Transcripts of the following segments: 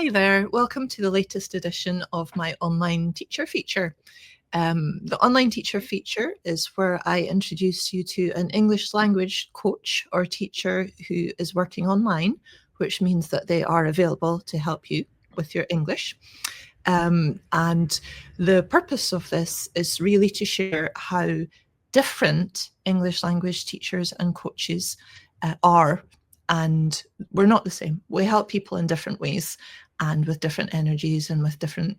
Hi there, welcome to the latest edition of my online teacher feature. The online teacher feature is where I introduce you to an English language coach or teacher who is working online, which means that they are available to help you with your English. And the purpose of this is really to share how different English language teachers and coaches are. And we're not the same. We help people in different ways and with different energies and with different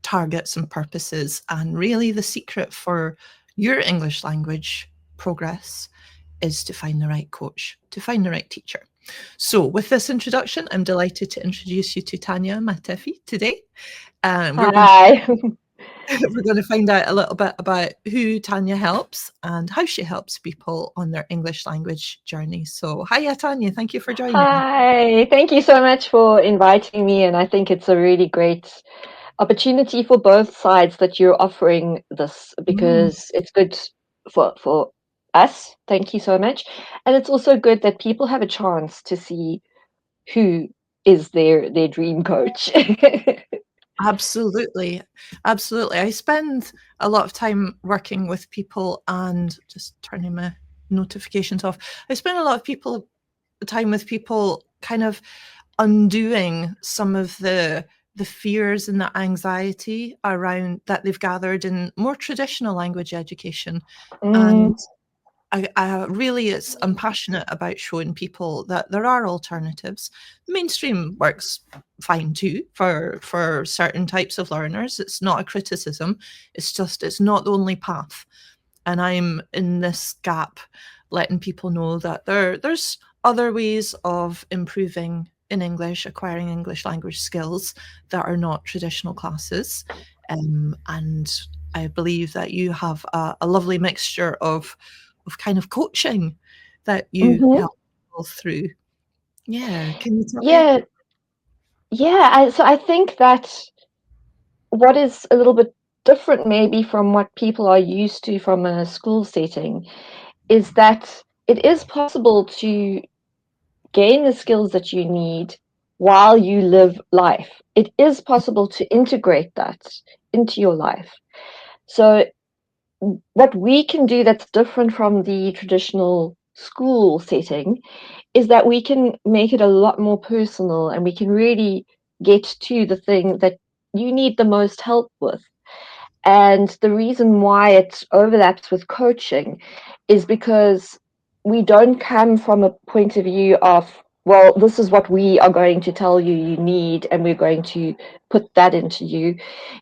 targets and purposes. And really the secret for your English language progress is to find the right coach, to find the right teacher. So with this introduction, I'm delighted to introduce you to Tanya Matefi today. Hi. We're going to find out a little bit about who Tanya helps and how she helps people on their English language journey. So hiya, Tanya. Thank you for joining. Hi. Thank you so much for inviting me. And I think it's a really great opportunity for both sides that you're offering this because it's good for us. Thank you so much. And it's also good that people have a chance to see who is their dream coach. Absolutely. Absolutely. I spend a lot of time working with people and just turning my notifications off. I spend a lot of time with people kind of undoing some of the fears and the anxiety around that they've gathered in more traditional language education. And I'm passionate about showing people that there are alternatives. Mainstream works fine too for certain types of learners. It's not a criticism. It's just it's not the only path. And I'm in this gap, letting people know that there's other ways of improving in English, acquiring English language skills that are not traditional classes. And I believe that you have a lovely mixture of kind of coaching that you help people through. Yeah, can you tell me? Yeah, yeah. So I think that what is a little bit different maybe from what people are used to from a school setting is that it is possible to gain the skills that you need while you live life. It is possible to integrate that into your life. So, what we can do that's different from the traditional school setting is that we can make it a lot more personal and we can really get to the thing that you need the most help with. And the reason why it overlaps with coaching is because we don't come from a point of view of, well, this is what we are going to tell you you need, and we're going to put that into you.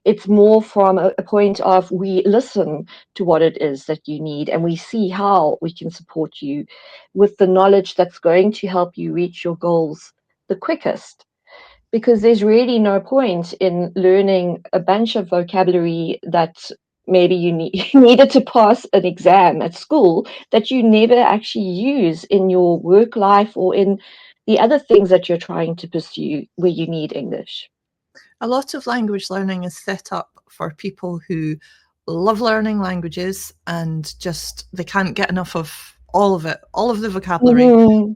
It's more from a point of we listen to what it is that you need, and we see how we can support you with the knowledge that's going to help you reach your goals the quickest, because there's really no point in learning a bunch of vocabulary that maybe needed to pass an exam at school that you never actually use in your work life or in the other things that you're trying to pursue where you need English. A lot of language learning is set up for people who love learning languages and just they can't get enough of all of it, all of the vocabulary. Mm-hmm.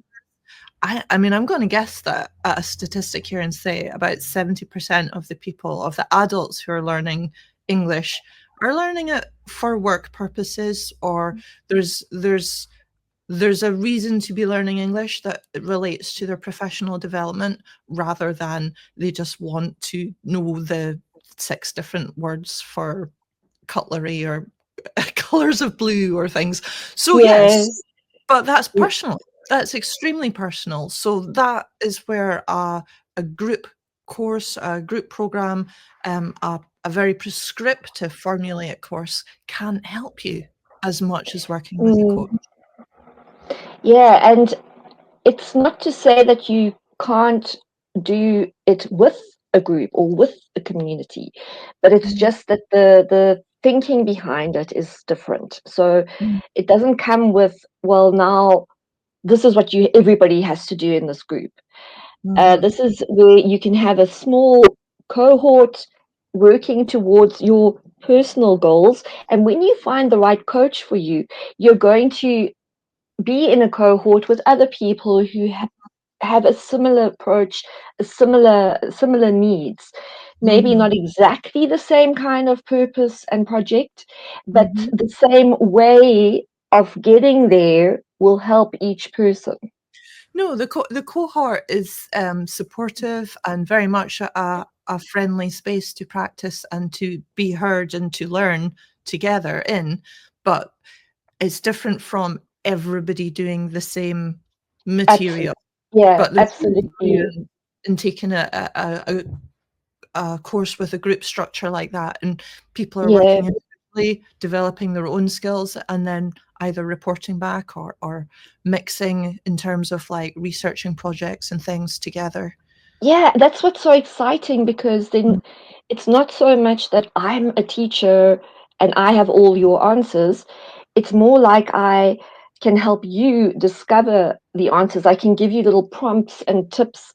I mean, I'm going to guess that at a statistic here and say about 70% of the people, of the adults who are learning English, are learning it for work purposes, or there's a reason to be learning English that relates to their professional development rather than they just want to know the 6 different words for cutlery or colors of blue or things. So yes, Yes. but that's personal. That's extremely personal. So that is where a group course, a group program, a very prescriptive formulaic course can help you as much as working with a coach. Mm. Yeah, and it's not to say that you can't do it with a group or with a community, but it's Mm, just that the thinking behind it is different. So mm, it doesn't come with, well, now this is what you everybody has to do in this group. mhm. This is where you can have a small cohort working towards your personal goals. And when you find the right coach for you, you're going to be in a cohort with other people who have have a similar approach, a similar needs. Maybe not exactly the same kind of purpose and project, but Mm-hmm. the same way of getting there will help each person. No, the cohort is supportive and very much a friendly space to practice and to be heard and to learn together in, but it's different from everybody doing the same material. Absolutely. Yeah, But there's no value absolutely. in taking a course with a group structure like that, and people are Yeah. working individually, developing their own skills, and then either reporting back or mixing in terms of like researching projects and things together. Yeah, that's what's so exciting because then it's not so much that I'm a teacher and I have all your answers. It's more like I can help you discover the answers. I can give you little prompts and tips,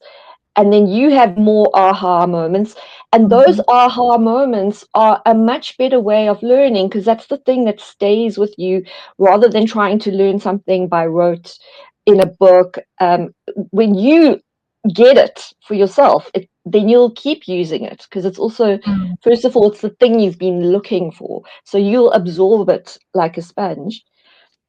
and then you have more aha moments. And those Mm-hmm. aha moments are a much better way of learning because that's the thing that stays with you rather than trying to learn something by rote in a book. When you get it for yourself, then you'll keep using it because it's also, first of all, it's the thing you've been looking for. So you'll absorb it like a sponge.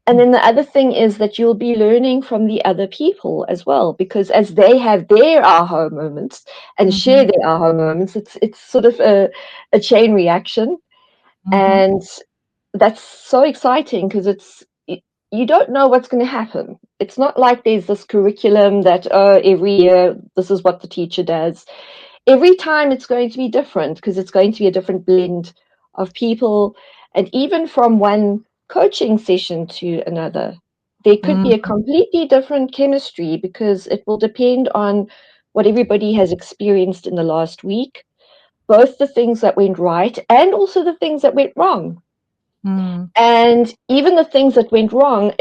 And then the other thing is that you'll be learning from the other people as well, because as they have their aha moments and share Mm-hmm. their aha moments, it's sort of a chain reaction. Mm-hmm. And that's so exciting because you don't know what's going to happen. It's not like there's this curriculum that, oh, every year this is what the teacher does. Every time it's going to be different because it's going to be a different blend of people. And even from one coaching session to another, there could be a Mm-hmm. completely different chemistry because it will depend on what everybody has experienced in the last week, both the things that went right and also the things that went wrong. And even the things that went wrong,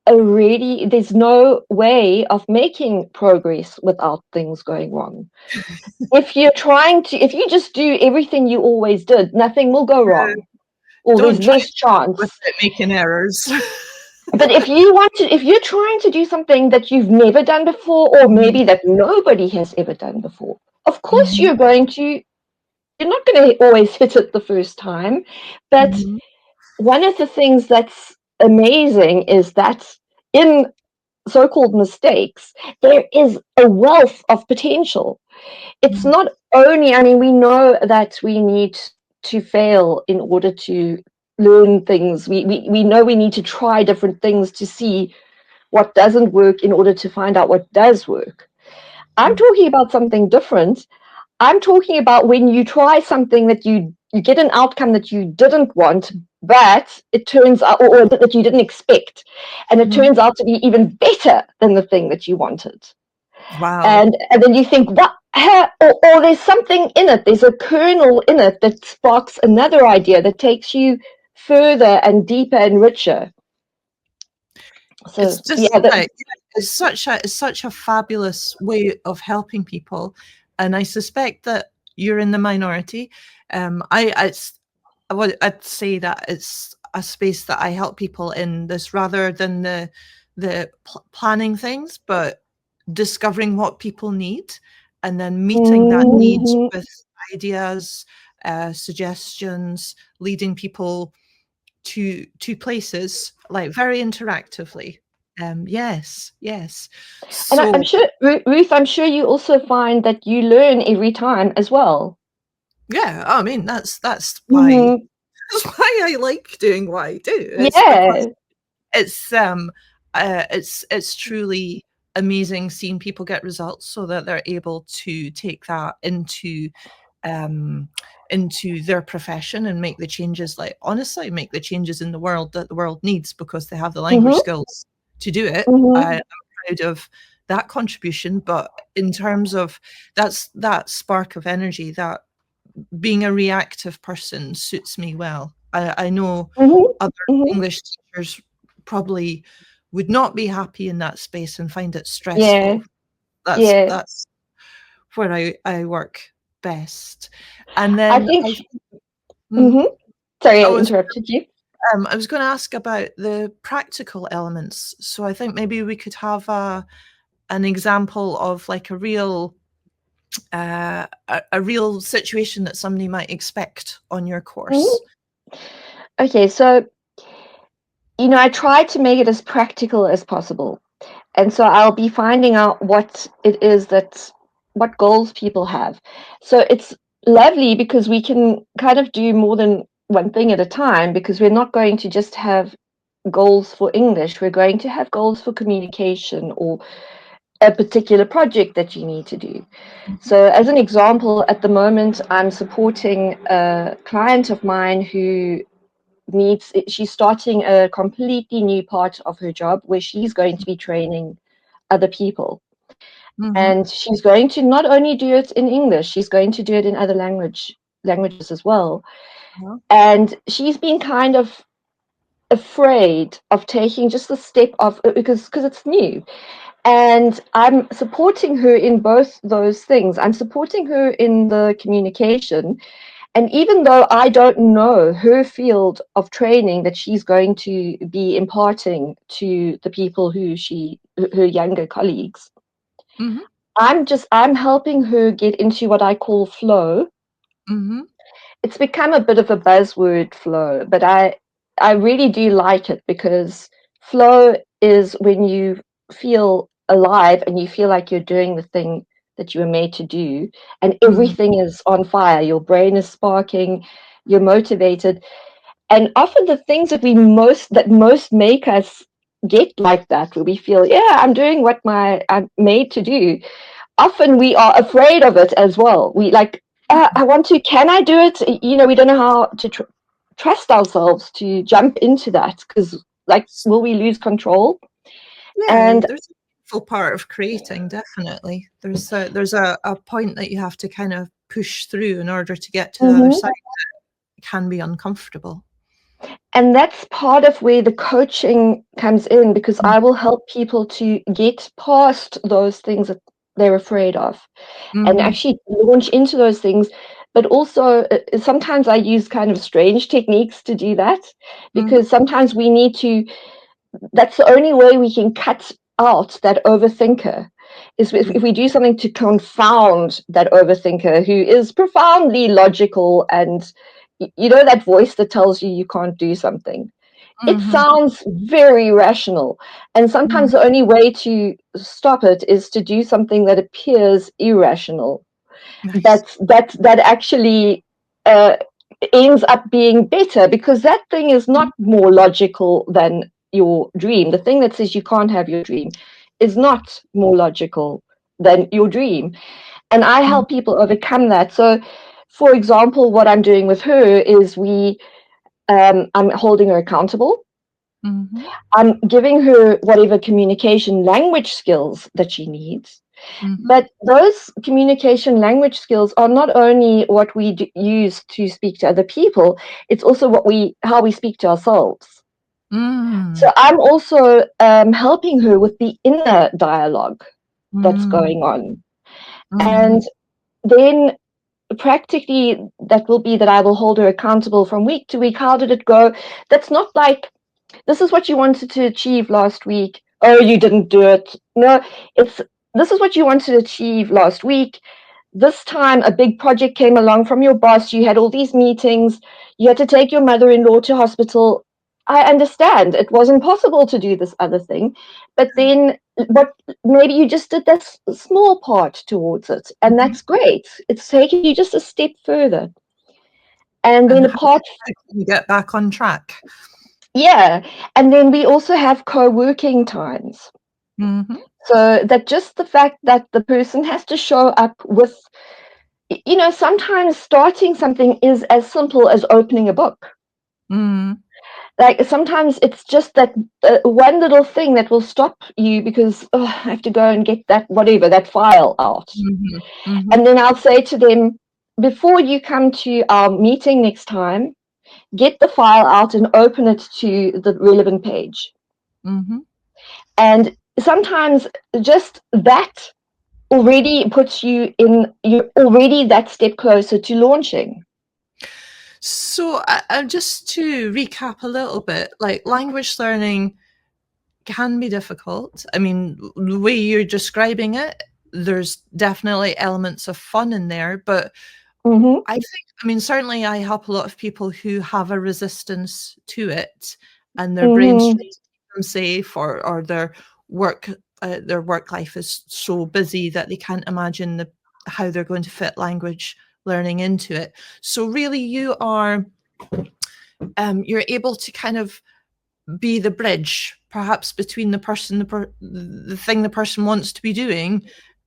there's no way of making progress without things going wrong. If you just do everything you always did, nothing will go wrong, or there's Don't try less chance. with it making errors. But if you're trying to do something that you've never done before, or Mm-hmm. maybe that nobody has ever done before, of course Mm-hmm. you're not going to always hit it the first time. But Mm-hmm. one of the things that's amazing is that in so-called mistakes, there is a wealth of potential. It's not only, I mean, we know that we need to fail in order to learn things. We know we need to try different things to see what doesn't work in order to find out what does work. I'm talking about something different. I'm talking about when you try something that you get an outcome that you didn't want, but it turns out, or that you didn't expect, and it Mm-hmm. turns out to be even better than the thing that you wanted. Wow. And then you think, what? Or there's something in it. There's a kernel in it that sparks another idea that takes you further and deeper and richer. So It's just yeah, like it's such a fabulous way of helping people, and I suspect that you're in the minority. I'd say that it's a space that I help people in this rather than planning things, but discovering what people need and then meeting that need mhm. with ideas, suggestions, leading people to places like very interactively. Yes, yes. And I'm So sure, Ruth, I'm sure you also find that you learn every time as well. yeah, I mean that's why Hmm. that's why I like doing what I do. It's because Yeah. it's it's truly amazing seeing people get results so that they're able to take that um into their profession and make the changes, like honestly make the changes in the world that the world needs because they have the language Hmm. skills to do it. I'm Hmm. proud of that contribution, but in terms of that spark of energy, that being a reactive person suits me well. I know Hmm. other Hmm. English teachers probably would not be happy in that space and find it Yeah. stressful. Yeah. That's where I work best. And I then think. mhm. Hmm. Sorry, I I was interrupted you. I was going to ask about the practical elements. So I think maybe we could have an example of like a real situation that somebody might expect on your course? Okay, so I try to make it as practical as possible. And so I'll be finding out what it is what goals people have. So it's lovely because we can kind of do more than one thing at a time, because we're not going to just have goals for English. We're going to have goals for communication or a particular project that you need to do. So as an example, at the moment, I'm supporting a client of mine who she's starting a completely new part of her job where she's going to be training other people. And she's going to not only do it in English, she's going to do it in other languages as well. And she's been kind of afraid of taking just the step of, because it's new. And I'm supporting her in both those things. I'm supporting her in the communication. And even though I don't know her field of training that she's going to be imparting to the people her younger colleagues, I'm helping her get into what I call flow. It's become a bit of a buzzword, flow, but I really do like it, because flow is when you feel alive and you feel like you're doing the thing that you were made to do, and everything is on fire. Your brain is sparking, you're motivated. And often the things that most make us get like that, where we feel, yeah, I'm doing what I'm made to do, often we are afraid of it as well. We like, I want to, can I do it? We don't know how to trust ourselves to jump into that, because like, will we lose control? Yeah, And there's a beautiful part of creating, definitely. There's a point that you have to kind of push through in order to get to the other side that can be uncomfortable. And that's part of where the coaching comes in, because I will help people to get past those things that they're afraid of and actually launch into those things. But also, sometimes I use kind of strange techniques to do that, because sometimes we need to, that's the only way we can cut out that overthinker, is if we do something to confound that overthinker who is profoundly logical, and that voice that tells you can't do something. It sounds very rational, and sometimes the only way to stop it is to do something that appears irrational, Nice. that actually ends up being better, because that thing is not more logical than your dream. The thing that says you can't have your dream is not more logical than your dream. And I help people overcome that. So, for example, what I'm doing with her is I'm holding her accountable. I'm giving her whatever communication language skills that she needs. But those communication language skills are not only what we use to speak to other people, it's also how we speak to ourselves. So I'm also helping her with the inner dialogue that's going on. And then practically that will be that I will hold her accountable from week to week. How did it go? That's not like, this is what you wanted to achieve last week. Oh, you didn't do it. No, it's, this is what you wanted to achieve last week. This time a big project came along from your boss. You had all these meetings. You had to take your mother-in-law to hospital. I understand it wasn't possible to do this other thing, but then maybe you just did this small part towards it, and that's great. It's taking you just a step further. And then And apart, how can you get back on track? yeah, and then we also have co-working times. So that just the fact that the person has to show up with, sometimes starting something is as simple as opening a book. Like sometimes it's just that one little thing that will stop you, because I have to go and get that file out. And then I'll say to them, before you come to our meeting next time, get the file out and open it to the relevant page. And sometimes just that already puts you're already that step closer to launching. So just to recap a little bit, like language learning can be difficult. I mean, the way you're describing it, there's definitely elements of fun in there, but Mm-hmm. I think, I mean, certainly I help a lot of people who have a resistance to it, and their brains Mm-hmm. try to keep them safe, or work their work life is so busy that they can't imagine how they're going to fit language learning into it. So really, you're able to kind of be the bridge, perhaps between the thing the person wants to be doing,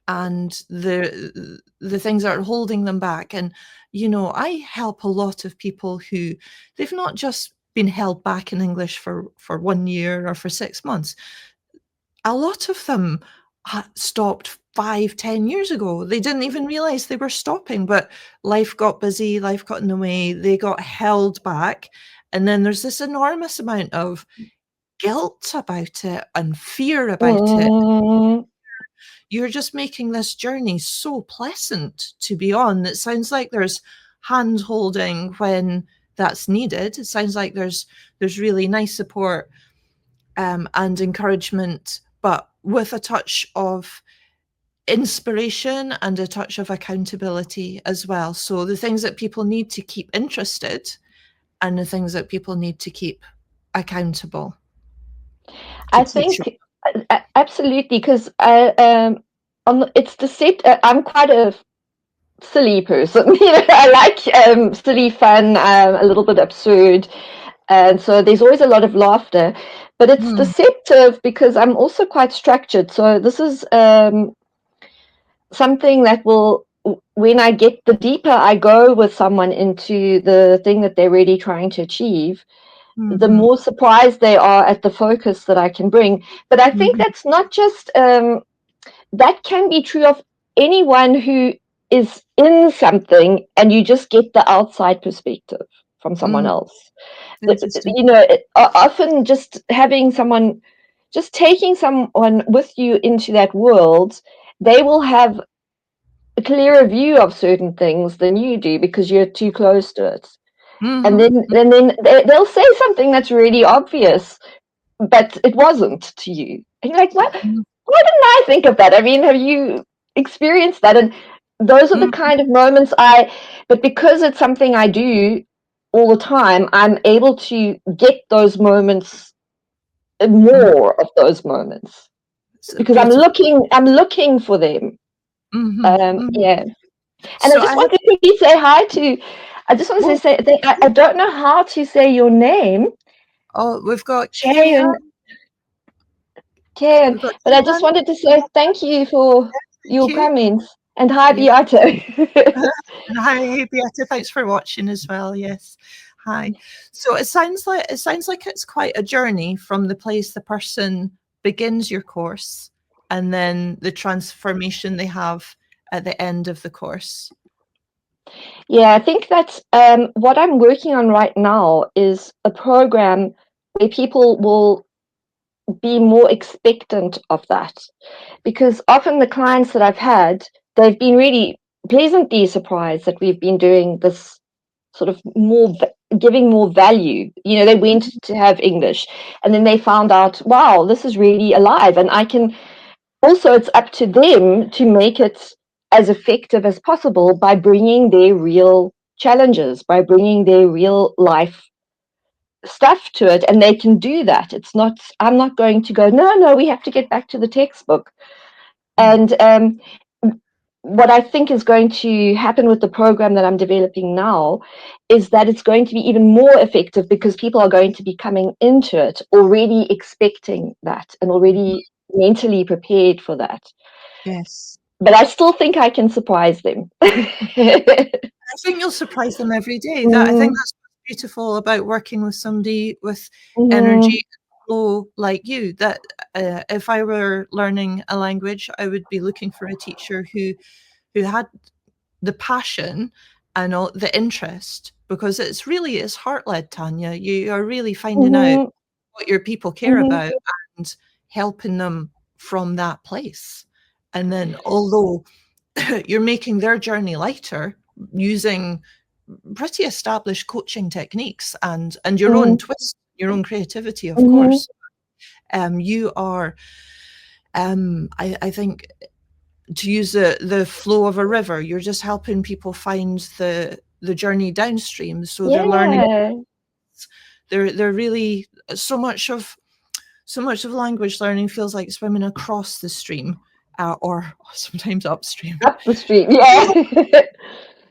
and the things that are holding them back. And I help a lot of people who they've not just been held back in English for 1 year or for 6 months. A lot of them stopped 5, 10 years ago. They didn't even realize they were stopping, but life got busy, life got in the way, they got held back. And then there's this enormous amount of guilt about it and fear about it. Mm-hmm. You're just making this journey so pleasant to be on. It sounds like there's hand holding when that's needed. It sounds like there's really nice support and encouragement, but with a touch of inspiration and a touch of accountability as well. So the things that people need to keep interested and the things that people need to keep accountable to I keep through. think absolutely, because it's the set. I'm quite a silly person. I like silly fun, a little bit absurd, and so there's always a lot of laughter. But it's Mm, deceptive because I'm also quite structured. So this is something that will, when I get the deeper I go with someone into the thing that they're really trying to achieve, the mhm, more surprised they are at the focus that I can bring. But I think mhm, that's not just that can be true of anyone who is in something and you just get the outside perspective from someone mhm. else. Interesting. Often just having someone, just taking someone with you into that world, they will have a clearer view of certain things than you do because you're too close to it. And Mhm, then they'll say something that's really obvious, but it wasn't to you. And you're like, what? mhm, Why didn't I think of that? I mean, have you experienced that? And those are the mhm, kind of moments but because it's something I do all the time, I'm able to get those moments, mhm. more of those moments, It's because I'm beautiful. looking for them. Mhm, mhm. Yeah. And I So just I have, want to quickly say hi to, I just want to oh, say, I don't know how to say your name, we've got Karen, Kieran, Karen, we've got but I just Kieran. wanted to say thank you for Thank your you. comments, and hi, Yeah. Beato. And hi, hey, Beata, thanks for watching as well. Yes. Hi. So it sounds like it's quite a journey from the place the person begins your course and then the transformation they have at the end of the course. Yeah, I think that's what I'm working on right now is a program where people will be more expectant of that. Because often the clients that I've had, they've been really pleasantly surprised that we've been doing this sort of more, giving more value. They went to have English and then they found out, wow, this is really alive. And I can also, it's up to them to make it as effective as possible by bringing their real challenges, by bringing their real life stuff to it. And they can do that. It's not, I'm not going to go, no, no, we have to get back to the textbook. Mm, And what I think is going to happen with the program that I'm developing now is that it's going to be even more effective because people are going to be coming into it already expecting that and already mentally prepared for that. yes. But I still think I can surprise them. I think you'll surprise them every day. That I think Mm, that's what's beautiful about working with somebody with energy mhm, and flow like you. That if I were learning a language, I would be looking for a teacher who had the passion and all the interest, because it's heart led, Tanya. You are really finding out mhm, what your people care mhm, about and helping them from that place. And then, although you're making their journey lighter using pretty established coaching techniques and your own mhm, twist, your own creativity, of mhm. course, You are, I think, to use the flow of a river, you're just helping people find the journey downstream. So they're learning. Yeah. They're really so much of language learning feels like swimming across the stream, or sometimes upstream. Up the street. Yeah.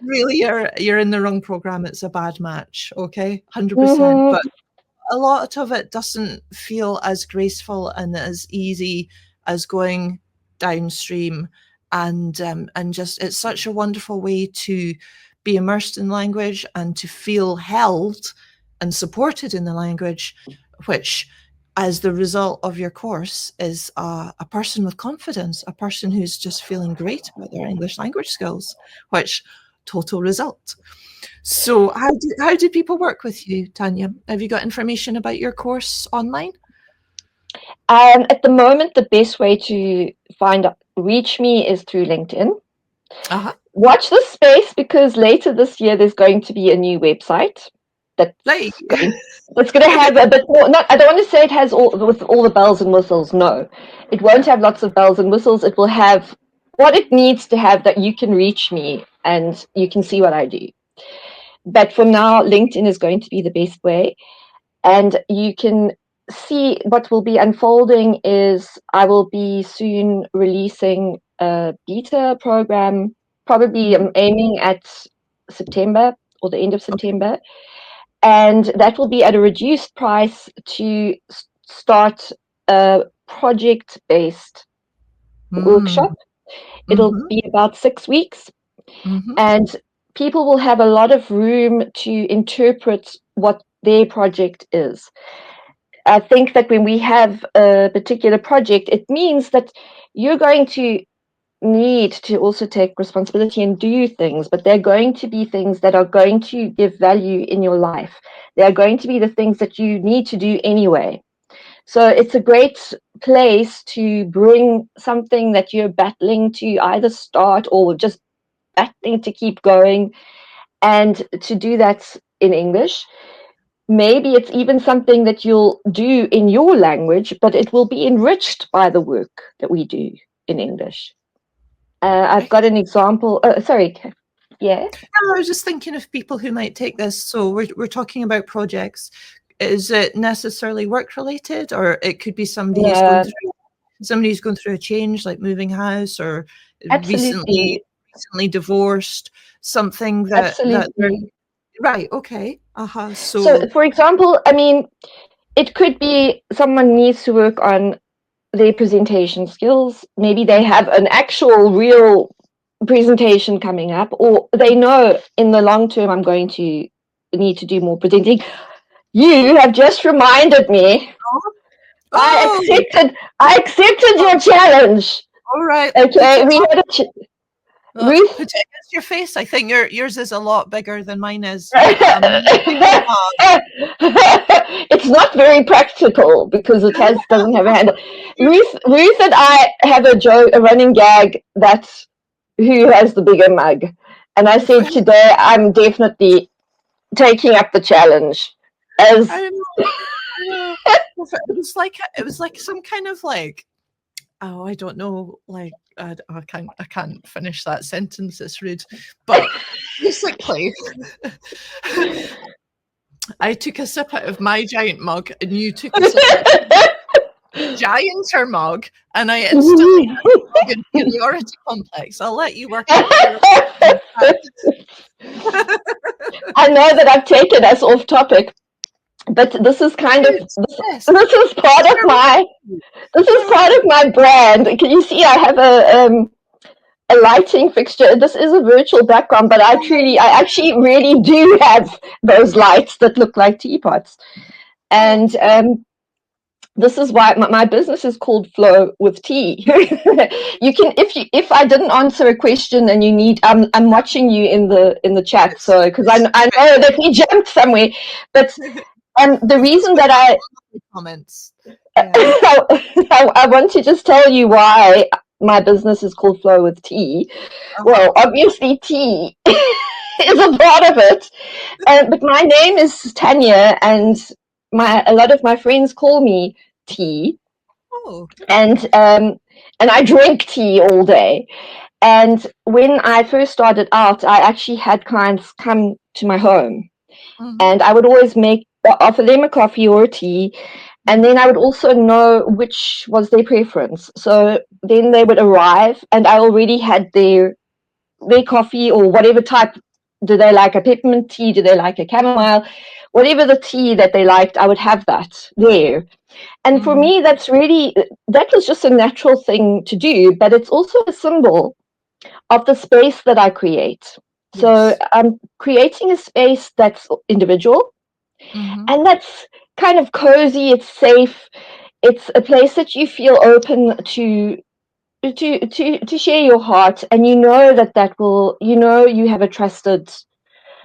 Really, you're in the wrong program. It's a bad match. Okay, 100%. Mhm. But a lot of it doesn't feel as graceful and as easy as going downstream, and just it's such a wonderful way to be immersed in language and to feel held and supported in the language, which, as the result of your course, is a person with confidence, a person who's just feeling great about their English language skills, which total result. So how do people work with you, Tanya? Have you got information about your course online? At the moment, the best way to reach me is through LinkedIn. Uh-huh. Watch this space, because later this year there's going to be a new website that's Right. going to have a bit more. Not, I don't want to say it has all the bells and whistles. No, it won't have lots of bells and whistles. It will have what it needs to have, that you can reach me and you can see what I do. But for now, LinkedIn is going to be the best way. And you can see what will be unfolding is I will be soon releasing a beta program. Probably I'm aiming at September or the end of September. And that will be at a reduced price to start a project-based workshop. It'll be about 6 weeks. And people will have a lot of room to interpret what their project is. I think that when we have a particular project, it means that you're going to need to also take responsibility and do things, but they're going to be things that are going to give value in your life. They're going to be the things that you need to do anyway. So it's a great place to bring something that you're battling to either start or just battling to keep going, and to do that in English. Maybe it's even something that you'll do in your language, but it will be enriched by the work that we do in English. I've got an example. Sorry. Yeah. I was just thinking of people who might take this. So we're talking about projects. Is it necessarily work related, or it could be somebody who's going through a change, like moving house, or Absolutely. recently divorced, something that Absolutely. right. Okay. So, for example, I mean, it could be someone needs to work on their presentation skills. Maybe they have an actual real presentation coming up, or they know in the long term I'm going to need to do more presenting. You have just reminded me. I accepted your challenge. All right. Okay, we had Ruth, put it against your face. I think yours is a lot bigger than mine is. It's not very practical because it doesn't have a handle. Ruth and I have a running gag that's who has the bigger mug, and I said today I'm definitely taking up the challenge. As I know. It was like some kind of like, oh, I don't know, like I can't finish that sentence. It's rude, but basically, I took a sip out of my giant mug, and you took a sip out of gianter mug, and I instantly had a inferiority complex. I'll let you work out. I know that I've taken us off topic, but this is kind of this is part of my brand. Can you see I have a lighting fixture? This is a virtual background, but I actually really do have those lights that look like teapots, and this is why my business is called Flow with Tea. You can, if I didn't answer a question and you need, I'm watching you in the chat, so because I know that we jumped somewhere, but the reason that comments. Yeah. I want to just tell you why my business is called Flow with Tea. Well, obviously tea is a part of it, but my name is Tanya, and a lot of my friends call me Tea. Oh. And I drank tea all day. And when I first started out, I actually had clients come to my home, Mm-hmm. and I would always offer them a coffee or a tea, and Mm-hmm. then I would also know which was their preference. So then they would arrive, and I already had their coffee or whatever type. Do they like a peppermint tea? Do they like a chamomile? Whatever the tea that they liked, I would have that there. And for Mm-hmm. me, that was just a natural thing to do, but it's also a symbol of the space that I create. So Yes. I'm creating a space that's individual Mm-hmm. and that's kind of cozy, it's safe, it's a place that you feel open to share your heart, and you know that will, you have a trusted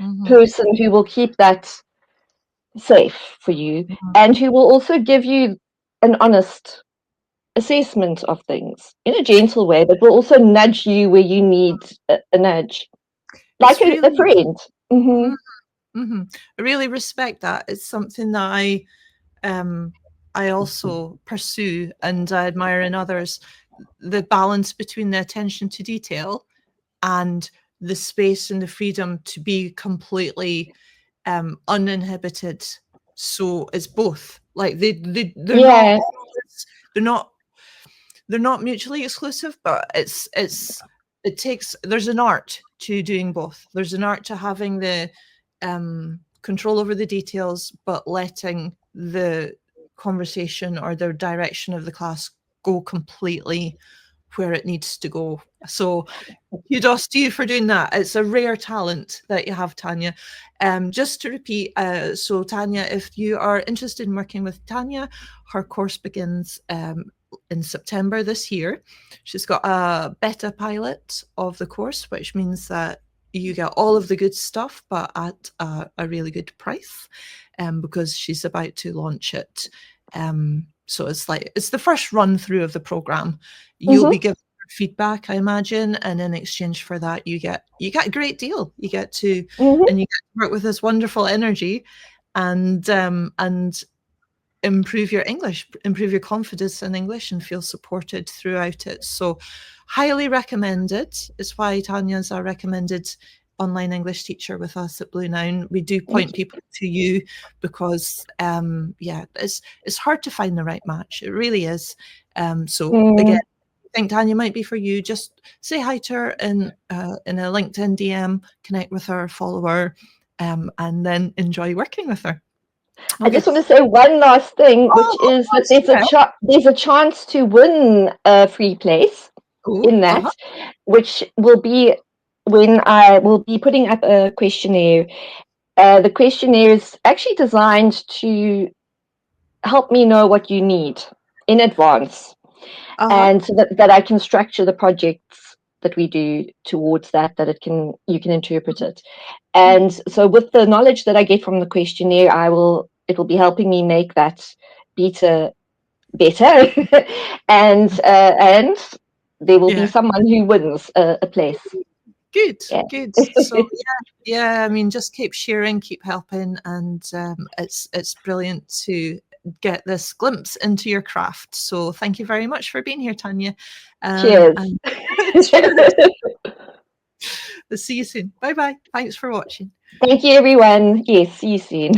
Mm-hmm. person who will keep that safe for you and who will also give you an honest assessment of things in a gentle way, but will also nudge you where you need a nudge, like It's a really. friend. Hmm. Mm-hmm. I really respect that. It's something that um I also pursue and I admire in others, the balance between the attention to detail and the space and the freedom to be completely uninhibited. So it's both. Like they're not Yeah. always, they're not they're not mutually exclusive, but it takes, there's an art to doing both. There's an art to having the control over the details, but letting the conversation or the direction of the class go completely where it needs to go. So kudos to you for doing that. It's a rare talent that you have, Tanya. Just to repeat, so Tanya, if you are interested in working with Tanya, her course begins in September this year. She's got a beta pilot of the course, which means that you get all of the good stuff, but at a really good price, because she's about to launch it. So it's like it's the first run through of the program. You'll be Hmm. given feedback, I imagine, and in exchange for that, you get a great deal. You get to Hmm. and you get to work with this wonderful energy, and improve your English, improve your confidence in English, and feel supported throughout it. So, highly recommended. It's why Tanya's a recommended online English teacher with us at Blue Noun. We do point Thank you. people to you because, yeah, it's hard to find the right match. It really is. So again, Mm. I think Tanya might be for you. Just say hi to her in a LinkedIn DM, connect with her, follow her, and then enjoy working with her. I Okay. just want to say one last thing, which Oh, of is that course, yeah. there's a chance to win a free place Oh, in that, uh-huh. which will be when I will be putting up a questionnaire. The questionnaire is actually designed to help me know what you need in advance, Uh-huh. and so that I can structure the projects that we do towards that you can interpret it. And so with the knowledge that I get from the questionnaire, it will be helping me make that beta better, and there will be Yeah. someone who wins a place. Good, Yeah. good. So yeah, I mean, just keep sharing, keep helping, and it's brilliant to get this glimpse into your craft. So thank you very much for being here, Tanya. Cheers. And cheers. We'll see you soon. Bye bye. Thanks for watching. Thank you, everyone. Yes, see you soon.